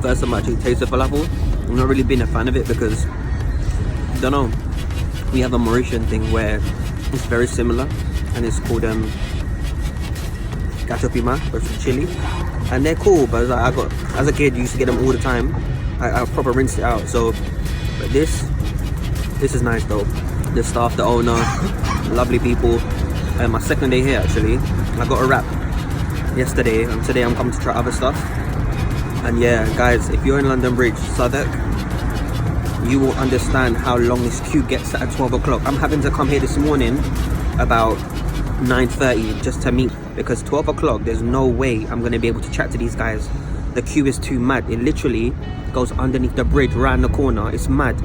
First time I actually tasted falafel, I've not really been a fan of it because, I don't know, we have a Mauritian thing where it's very similar and it's called gachapima, but it's chili, and they're cool, but I got, as a kid, used to get them all the time. I proper rinsed it out. So, but this is nice though. The staff, the owner, lovely people. And my second day here actually, I got a wrap yesterday, and today I'm coming to try other stuff. And yeah, guys, if you're in London Bridge, Southwark, you will understand how long this queue gets at 12 o'clock. I'm having to come here this morning about 9:30 just to meet, because 12 o'clock, there's no way I'm going to be able to chat to these guys. The queue is too mad. It literally goes underneath the bridge, right in the corner. It's mad.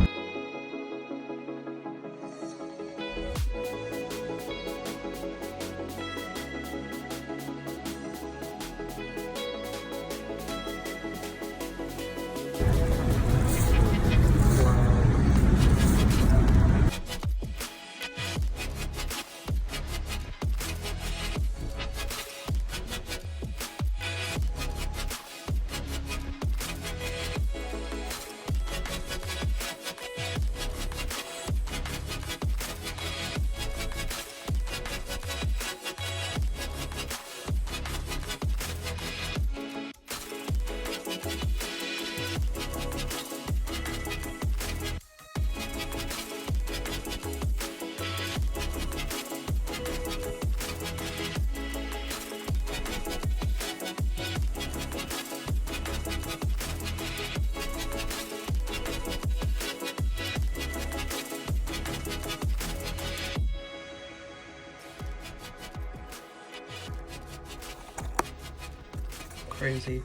Crazy.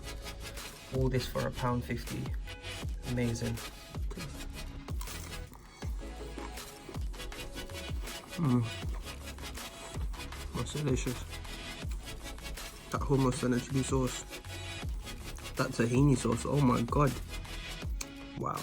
All this for £1.50. Amazing. That's delicious. That hummus and the chili sauce. That tahini sauce, oh my god. Wow.